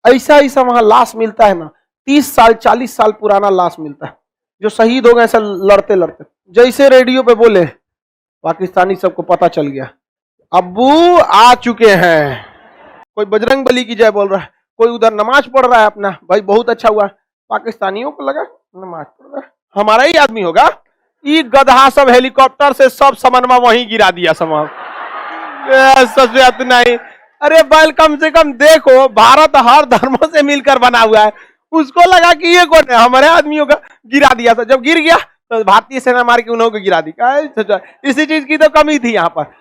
ऐसा ऐसा वहां लाश मिलता है ना, 30 साल 40 साल पुराना लाश मिलता है, जो शहीद हो गए ऐसा लड़ते लड़ते। जैसे रेडियो पे बोले, पाकिस्तानी सबको पता चल गया, अब्बू आ चुके हैं। कोई बजरंग बली की जय बोल रहा है, कोई उधर नमाज पढ़ रहा है अपना, भाई बहुत अच्छा हुआ। पाकिस्तानियों को लगा नमाज पढ़ रहा है, हमारा ही आदमी होगा। ये गधा सब हेलीकॉप्टर से सब सामानमा वहीं गिरा दिया सामान। नहीं, अरे बैल कम से कम देखो, भारत हर धर्मों से मिलकर बना हुआ है। उसको लगा कि ये कौन है, हमारे आदमियों का गिरा दिया था। जब गिर गया तो भारतीय सेना मार के उन्होंने गिरा दी। इसी चीज की तो कमी थी यहाँ पर।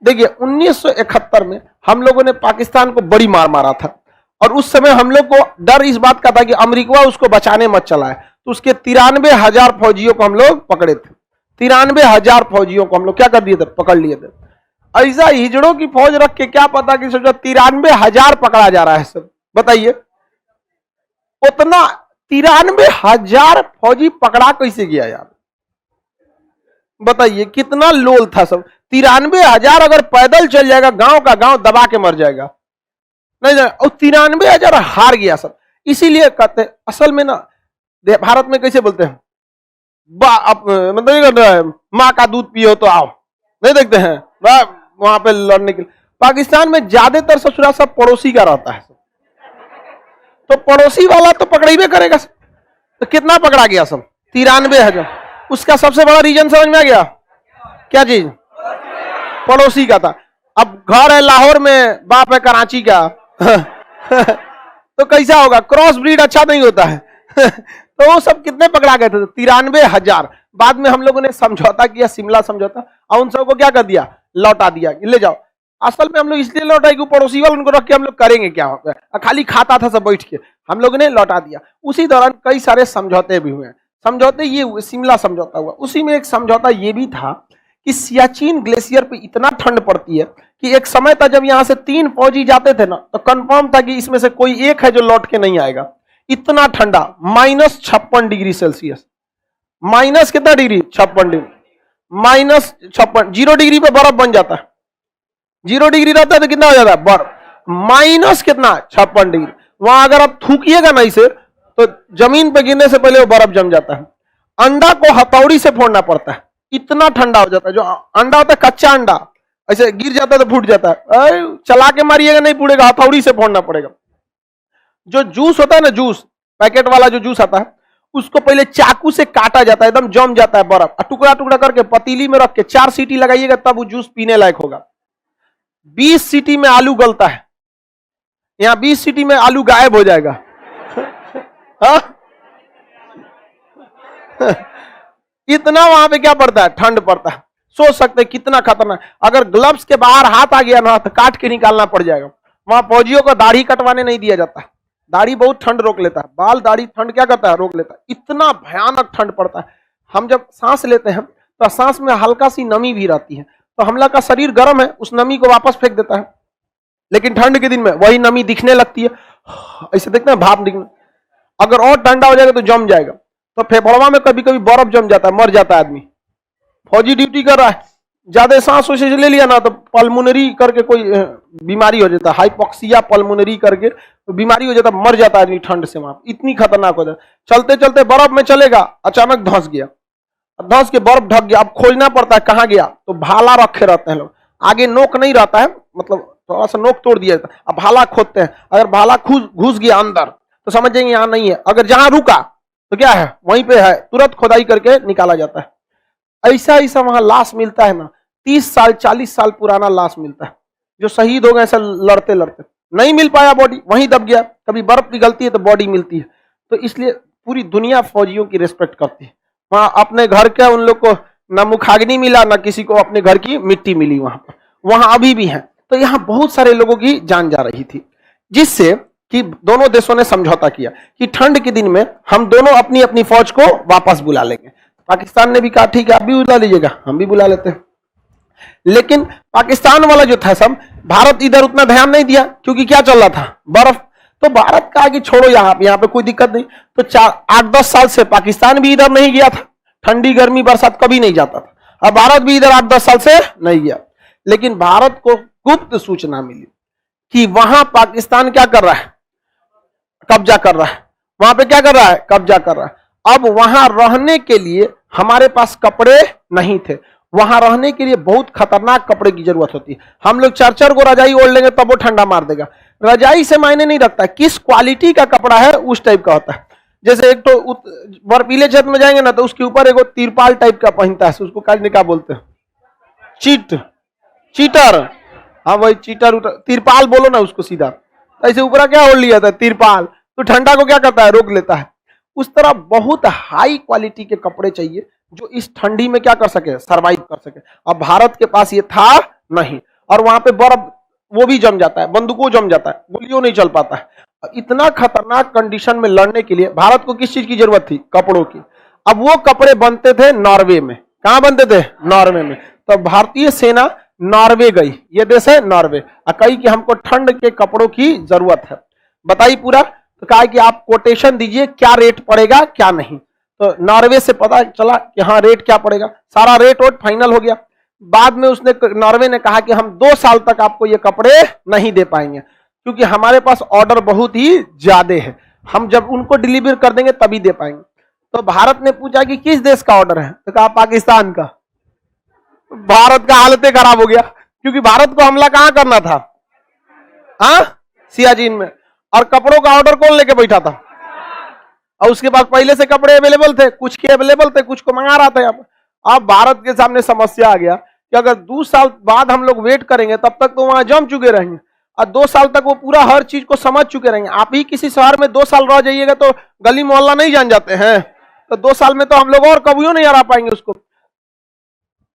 देखिए 1971 में हम लोगों ने पाकिस्तान को बड़ी मार मारा था, और उस समय हम लोग को डर इस बात का था कि अमेरिका उसको बचाने मत चला है, तो उसके 93,000 फौजियों को हम लोग पकड़े थे। 93,000 फौजियों को हम लोग क्या कर दिए थे, पकड़ लिए थे। ऐसा हिजड़ों की फौज रख के क्या पता कि सोचा 93,000 पकड़ा जा रहा है। सब बताइए, उतना 93,000 फौजी पकड़ा कैसे गया यार, बताइए कितना लोल था सब। 93,000 अगर पैदल चल जाएगा, गांव का गांव दबा के मर जाएगा। नहीं, और 93,000 हार गया सब। इसीलिए कहते हैं असल में ना, भारत में कैसे बोलते हैं, मतलब ये कर रहा है, माँ का दूध पियो तो आओ, नहीं देखते हैं वहां पे लड़ने के लिए। पाकिस्तान में ज्यादातर ससुरा सब पड़ोसी का रहता है, तो पड़ोसी वाला तो पकड़ेबे करेगा। तो कितना पकड़ा गया सब, 93,000। उसका सबसे बड़ा रीजन समझ में आ गया, क्या चीज, पड़ोसी का था। अब घर है लाहौर में, बाप है कराची का तो कैसा होगा, क्रॉस ब्रीड अच्छा नहीं होता है तो वो सब कितने पकड़ा गए थे, 93,000। बाद में हम लोगों ने समझौता किया, शिमला समझौता, और उन सबको क्या कर दिया, लौटा दिया, ले जाओ। असल में हम लोग इसलिए लौटाए कि पड़ोसी वाले उनको रख के हम लोग करेंगे क्या, खाली खाता था सब बैठ के, हम लोगों ने लौटा दिया। उसी दौरान कई सारे समझौते भी हुए। समझौते ये शिमला समझौता हुआ, उसी में एक समझौता ये भी था कि सियाचिन ग्लेशियर पे इतना ठंड पड़ती है कि एक समय था जब यहां से 3 फौजी जाते थे ना, तो कंफर्म था कि इसमें से कोई एक है जो लौट के नहीं आएगा। इतना ठंडा, -56 डिग्री सेल्सियस। माइनस कितना डिग्री, 56 डिग्री, -56, 0 डिग्री पे बर्फ बन जाता है। 0 डिग्री रहता है तो कितना हो जाता है, बर्फ। माइनस कितना, 56 डिग्री। वहां अगर आप थूकिएगा ना इसे, तो जमीन पे गिरने से पहले वो बर्फ जम जाता है। अंडा को हथौड़ी से फोड़ना पड़ता है, इतना ठंडा हो जाता है। जो अंडा होता है कच्चा अंडा, ऐसे गिर जाता है तो फूट जाता है। चला के मारिएगा नहीं फूटेगा, हथौड़ी से फोड़ना पड़ेगा। जो जूस होता है ना, जूस पैकेट वाला जो जूस आता है, उसको पहले चाकू से काटा जाता है, एकदम जम जाता है बर्फ, टुकड़ा टुकड़ा करके पतीली में रख के 4 सीटी लगाइएगा, तब वो जूस पीने लायक होगा। 20 सीटी में आलू गलता है, यहां 20 सीटी में आलू गायब हो जाएगा इतना वहां पे क्या पड़ता है, ठंड पड़ता है। सोच सकते हैं कितना खतरनाक। अगर ग्लव्स के बाहर हाथ आ गया ना, तो काट के निकालना पड़ जाएगा। वहां फौजियों को दाढ़ी कटवाने नहीं दिया जाता है, दाढ़ी बहुत ठंड रोक लेता है, बाल दाढ़ी ठंड क्या करता है, रोक लेता है। इतना भयानक ठंड पड़ता है। हम जब सांस लेते हैं तो सांस में हल्का सी नमी भी रहती है, तो हम लोग का शरीर गर्म है, उस नमी को वापस फेंक देता है। लेकिन ठंड के दिन में वही नमी दिखने लगती है, ऐसे देखते हैं भाप दिखने। अगर और ठंडा हो जाएगा तो जम जाएगा, तो फेफड़वा में कभी कभी बर्फ जम जाता है, मर जाता है आदमी। फौजी ड्यूटी कर रहा है, ज्यादा सांस से ले लिया ना, तो पल्मोनरी करके कोई बीमारी हो जाता है, हाइपोक्सिया पल्मोनरी करके तो बीमारी हो जाता है, मर जाता है आदमी ठंड से। वहां इतनी खतरनाक हो जाता है। चलते चलते बर्फ में चलेगा, अचानक धंस गया, धंस के बर्फ ढक गया, अब खोजना पड़ता है कहाँ गया, तो भाला रखे रहते हैं लोग, आगे नोक नहीं रहता है, मतलब थोड़ा सा नोक तोड़ दिया जाता है। अब भाला खोदते हैं, अगर भाला घुस गया अंदर तो समझ जाएंगे यहाँ नहीं है, अगर जहां रुका तो क्या है, वहीं पे है, तुरंत खोदाई करके निकाला जाता है। ऐसा ऐसा वहां लाश मिलता है ना, 30 साल 40 साल पुराना लाश मिलता है, जो शहीद हो गए ऐसा लड़ते लड़ते। नहीं मिल पाया बॉडी, वहीं दब गया। कभी बर्फ पिघलती है तो बॉडी मिलती है। तो इसलिए पूरी दुनिया फौजियों की रिस्पेक्ट करती है। वहां अपने घर के उन लोग को ना मुखाग्नि मिला, ना किसी को अपने घर की मिट्टी मिली वहां पर, वहां अभी भी है। तो यहाँ बहुत सारे लोगों की जान जा रही थी, जिससे कि दोनों देशों ने समझौता किया कि ठंड के दिन में हम दोनों अपनी अपनी फौज को वापस बुला लेंगे। पाकिस्तान ने भी कहा ठीक है, आप भी बुला लीजिएगा, हम भी बुला लेते हैं। लेकिन पाकिस्तान वाला जो था सब, भारत इधर उतना ध्यान नहीं दिया, क्योंकि क्या चल रहा था, बर्फ। तो भारत कहा कि छोड़ो यहाँ पे कोई दिक्कत नहीं। तो 8-10 साल से पाकिस्तान भी इधर नहीं गया था, ठंडी गर्मी बरसात कभी नहीं जाता था। अब भारत भी इधर 8-10 साल से नहीं गया, लेकिन भारत को गुप्त सूचना मिली कि वहां पाकिस्तान क्या कर रहा है, कब्जा कर रहा है, वहां पे क्या कर रहा है, कब्जा कर रहा है। अब वहां रहने के लिए हमारे पास कपड़े नहीं थे, वहां रहने के लिए बहुत खतरनाक कपड़े की जरूरत होती है। हम लोग 4-4 को रजाई ओढ़ लेंगे तब वो ठंडा मार देगा। रजाई से मायने नहीं रखता किस क्वालिटी का कपड़ा है, उस टाइप का होता है। जैसे एक तो बर्फीले क्षेत्र में जाएंगे ना तो उसके ऊपर एक तिरपाल टाइप का पहनता है, उसको क्या बोलते हैं, चीटर, हाँ वही चीटर, तिरपाल बोलो ना उसको सीधा। ऐसे ऊपर क्या ओढ़ लिया था, तिरपाल, तो ठंडा को क्या करता है, रोक लेता है। उस तरह बहुत हाई क्वालिटी के कपड़े चाहिए जो इस ठंडी में क्या कर सके, सरवाइव कर सके। अब भारत के पास ये था नहीं, और वहां पे बर्फ वो भी जम जाता है, बंदूकों जम जाता है, गोलियों नहीं चल पाता है। इतना खतरनाक कंडीशन में लड़ने के लिए भारत को किस चीज की जरूरत थी, कपड़ों की। अब वो कपड़े बनते थे नॉर्वे में, कहां बनते थे, नॉर्वे में। तो भारतीय सेना नॉर्वे गई, ये देश है नॉर्वे, कही कि हमको ठंड के कपड़ों की जरूरत है। बताइए पूरा, तो कहा कि आप कोटेशन दीजिए क्या रेट पड़ेगा क्या नहीं। तो नॉर्वे से पता चला कि हाँ रेट क्या पड़ेगा, सारा रेट वोट फाइनल हो गया। बाद में उसने, नॉर्वे ने कहा कि हम 2 साल तक आपको ये कपड़े नहीं दे पाएंगे क्योंकि हमारे पास ऑर्डर बहुत ही ज्यादा है, हम जब उनको डिलीवर कर देंगे तभी दे पाएंगे। तो भारत ने पूछा कि किस देश का ऑर्डर है, तो कहा पाकिस्तान का। भारत का हालत खराब हो गया क्योंकि भारत को हमला कहां करना था, हाँ सियाचिन में, और कपड़ों का ऑर्डर कौन लेके बैठा था। और उसके बाद पहले से कपड़े अवेलेबल थे, कुछ के अवेलेबल थे, कुछ को मंगा रहा था। अब भारत के सामने समस्या आ गया कि अगर 2 साल बाद हम लोग वेट करेंगे तब तक तो वहां जम चुके रहेंगे, और 2 साल तक वो पूरा हर चीज को समझ चुके रहेंगे। आप ही किसी शहर में 2 साल रह जाइएगा तो गली मोहल्ला नहीं जान जाते हैं, तो 2 साल में तो हम लोग और कभी नहीं हरा पाएंगे उसको।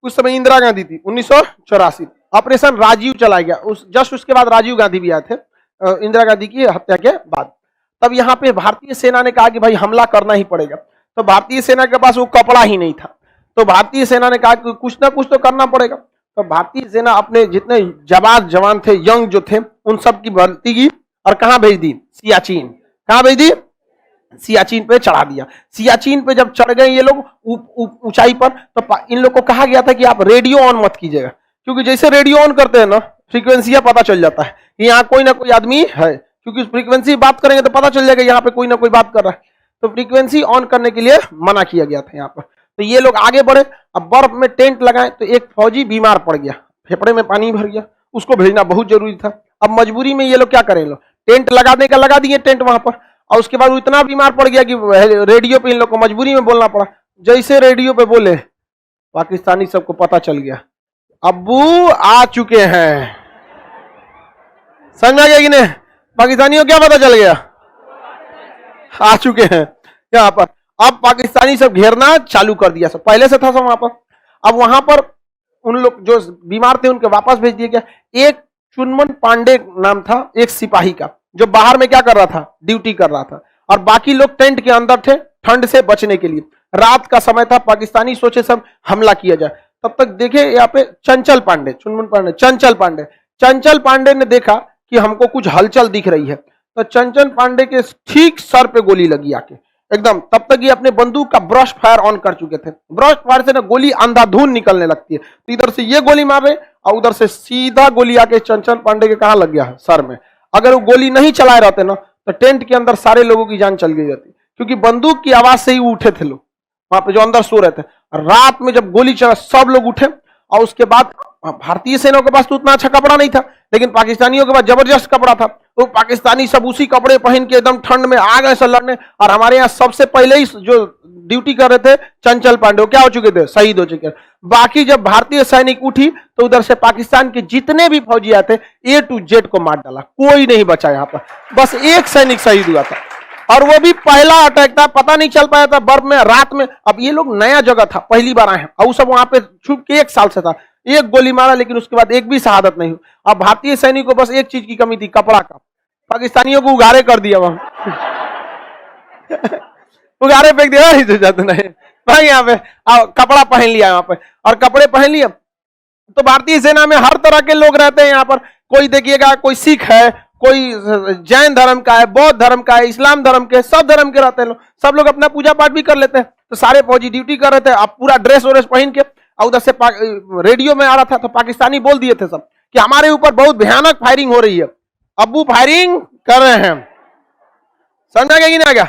उस समय इंदिरा गांधी थी, 1984, ऑपरेशन राजीव चला गया, जस्ट उसके बाद राजीव गांधी भी आए थे इंदिरा गांधी की हत्या के बाद। तब यहाँ पे भारतीय सेना ने कहा कि भाई हमला करना ही पड़ेगा। तो भारतीय सेना के पास वो कपड़ा ही नहीं था, तो भारतीय सेना ने कहा कि कुछ ना कुछ तो करना पड़ेगा। तो भारतीय सेना अपने जितने जाबाज जवान थे, यंग जो थे, उन सब की भर्ती की और कहां भेज दी, सियाचिन। कहां भेज दी, सियाचिन पे चढ़ा दिया। सियाचिन पे जब चढ़ गए ये लोग ऊंचाई पर, तो इन लोग को कहा गया था कि आप रेडियो ऑन मत कीजिएगा, क्योंकि जैसे रेडियो ऑन करते हैं ना, फ्रीक्वेंसी पता चल जाता है कि यहाँ कोई ना कोई आदमी है, क्योंकि फ्रीक्वेंसी बात करेंगे तो पता चल जाएगा यहाँ पे कोई ना कोई बात कर रहा है। तो फ्रीक्वेंसी ऑन करने के लिए मना किया गया था यहाँ पर। तो ये लोग आगे बढ़े, अब बर्फ में टेंट लगाए, तो एक फौजी बीमार पड़ गया, फेफड़े में पानी भर गया, उसको भेजना बहुत जरूरी था। अब मजबूरी में ये लोग क्या करें, लोग टेंट लगाने का लगा दिए टेंट वहां पर, और उसके बाद वो इतना बीमार पड़ गया कि रेडियो पे इन लोग को मजबूरी में बोलना पड़ा। जैसे रेडियो पे बोले, पाकिस्तानी सबको पता चल गया, अब्बू आ चुके हैं। समझा गया कि नहीं, पाकिस्तानियों को क्या पता चल गया, आ चुके हैं यहाँ पर। अब पाकिस्तानी सब घेरना चालू कर दिया, सब पहले से था सब वहां पर। अब वहां पर उन लोग जो बीमार थे उनके वापस भेज दिया गया। एक चुनमन पांडे नाम था एक सिपाही का, जो बाहर में क्या कर रहा था, ड्यूटी कर रहा था, और बाकी लोग टेंट के अंदर थे ठंड से बचने के लिए। रात का समय था, पाकिस्तानी सोचे सब हमला किया जाए। तब तक देखे यहाँ पे चंचल पांडे, चुनमन पांडे, चंचल पांडे ने देखा कि हमको कुछ हलचल दिख रही है, तो चंचल पांडे के ठीक सर पे गोली लगी आके एकदम। तब तक ये अपने बंदूक का ब्रश फायर ऑन कर चुके थे। ब्रश फायर से ना गोली अंधाधुंध निकलने लगती है, तो इधर से ये गोली मारे और उधर से सीधा गोली आके चंचल पांडे के कहां लग गया, सर में। अगर वो गोली नहीं चलाए रहते ना तो टेंट के अंदर सारे लोगों की जान चल गई रहती, क्योंकि बंदूक की आवाज से ही उठे थे लोग वहां पे जो अंदर सो रहे थे। रात में जब गोली चला सब लोग उठे, और उसके बाद भारतीय सेना के पास तो उतना अच्छा कपड़ा नहीं था, लेकिन पाकिस्तानियों के पास जबरदस्त कपड़ा था। तो पाकिस्तानी सब उसी कपड़े पहन के एकदम ठंड में आ गए सब लड़ने। और हमारे यहाँ सबसे पहले ही जो ड्यूटी कर रहे थे चंचल पांडे, क्या हो चुके थे, शहीद हो चुके। बाकी जब भारतीय सैनिक उठी तो उधर से पाकिस्तान के जितने भी फौजी आते A to Z को मार डाला, कोई नहीं बचा यहाँ पर। बस एक सैनिक शहीद हुआ था, और वो भी पहला अटैक था, पता नहीं चल पाया था बर्फ में, रात में। अब ये लोग नया जगह था, पहली बार आए हैं, और सब वहां पे छुप के 1 साल से था। एक गोली मारा, लेकिन उसके बाद एक भी शहादत नहीं हुई। अब भारतीय सैनिक को बस एक चीज की कमी थी, कपड़ा का। पाकिस्तानियों को उगारे कर दिया वहां उगारे फेंक दिया, नहीं भाई यहाँ पे कपड़ा पहन लिया यहाँ पे, और कपड़े पहन लिया। तो भारतीय सेना में हर तरह के लोग रहते हैं यहाँ पर। कोई देखिएगा, कोई सिख है, कोई जैन धर्म का है, बौद्ध धर्म का है, इस्लाम धर्म के, सब धर्म के रहते हैं लोग। सब लोग अपना पूजा पाठ भी कर लेते हैं। तो सारे फौजी ड्यूटी कर रहे थे, अब पूरा ड्रेस व्रेस पहन के, और उधर से रेडियो में आ रहा था तो पाकिस्तानी बोल दिए थे सब कि हमारे ऊपर बहुत भयानक फायरिंग हो रही है, अब्बू फायरिंग कर रहे हैं। समझा गया कि नहीं आ गया?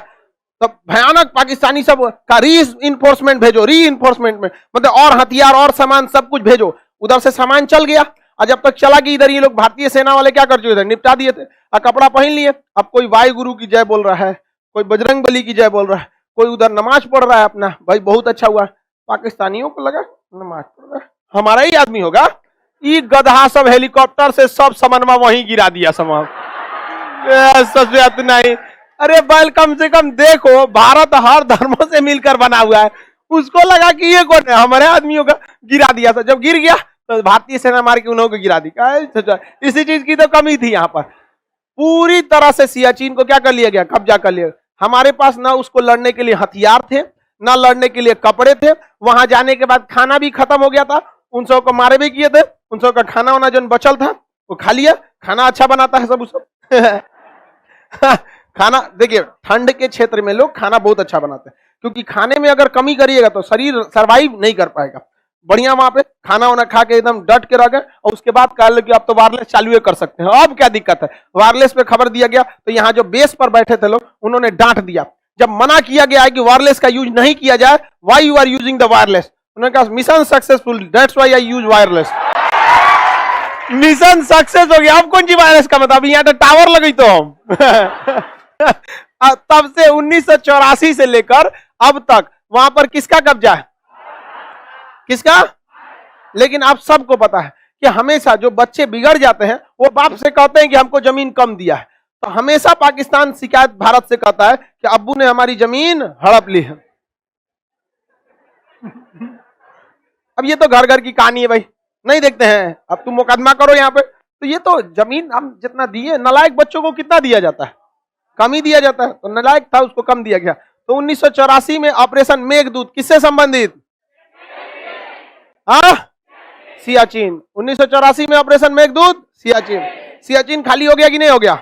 तो भयानक पाकिस्तानी सब का री इन्फोर्समेंट भेजो, री इन्फोर्समेंट में मतलब और हथियार और सामान सब कुछ भेजो। उधर से सामान चल गया, और जब तक चला कि इधर ये लोग भारतीय सेना वाले क्या कर चुके थे, निपटा दिए थे, और कपड़ा पहन लिए। अब कोई वायु गुरु की जय बोल रहा है, कोई बजरंग बली की जय बोल रहा है, कोई उधर नमाज पढ़ रहा है अपना। भाई बहुत अच्छा हुआ, पाकिस्तानियों को लगा नमाज पढ़ रहा है हमारा ही आदमी होगा, ये गधा सब हेलीकॉप्टर से सब सामानमा वहीं गिरा दिया सामान। नहीं, अरे बैल कम से कम देखो, भारत हर धर्मों से मिलकर बना हुआ है, उसको लगा कि ये कौन है, हमारे आदमियों का, गिरा दिया था। जब गिर गया तो भारतीय सेना मार के उन्होंने गिरा दी। इसी चीज की तो कमी थी यहाँ पर। पूरी तरह से सियाचिन को क्या कर लिया गया, कब्जा कर लिया। हमारे पास ना उसको लड़ने के लिए हथियार थे, ना लड़ने के लिए कपड़े थे। वहां जाने के बाद खाना भी खत्म हो गया था, उन सब को मारे भी किए थे, उन सब का खाना वाना जो बचल था वो खा लिया। खाना अच्छा बनाता है सब उसको खाना देखिए, ठंड के क्षेत्र में लोग खाना बहुत अच्छा बनाते हैं, क्योंकि खाने में अगर कमी करिएगा तो शरीर सरवाइव नहीं कर पाएगा। बढ़िया वहां पे खाना वाना खा के एकदम डट के रह गए, और उसके बाद कह लो कि अब तो वायरलेस चालू कर सकते हैं। अब क्या दिक्कत है, वायरलेस पे खबर दिया गया तो यहाँ जो बेस पर बैठे थे लोग उन्होंने डांट दिया। जब मना किया गया है कि वायरलेस का यूज नहीं किया जाए, why you are using the wireless, उन्होंने कहा mission successful, that's why I use wireless. Mission success हो गया, अब कौन सी वायरलेस का मतलब, यहाँ तो टावर लगी तो हम तब से 1984 से लेकर अब तक वहां पर किसका कब्जा है, किसका? लेकिन आप सबको पता है कि हमेशा जो बच्चे बिगड़ जाते हैं वो बाप से कहते हैं कि हमको जमीन कम दिया है, तो हमेशा पाकिस्तान शिकायत भारत से करता है कि अब्बू ने हमारी जमीन हड़प ली है। अब ये तो घर घर की कहानी है भाई, नहीं देखते हैं। अब तुम मुकदमा करो यहाँ पे, तो ये तो जमीन हम जितना दिए, नालायक बच्चों को कितना दिया जाता है, कम ही दिया जाता है, तो नालायक था उसको कम दिया गया। तो 1984 में ऑपरेशन मेघदूत किससे संबंधित, हाँ सियाचिन। 1984 में ऑपरेशन मेघदूत सियाचिन। सियाचिन खाली हो गया कि नहीं हो गया?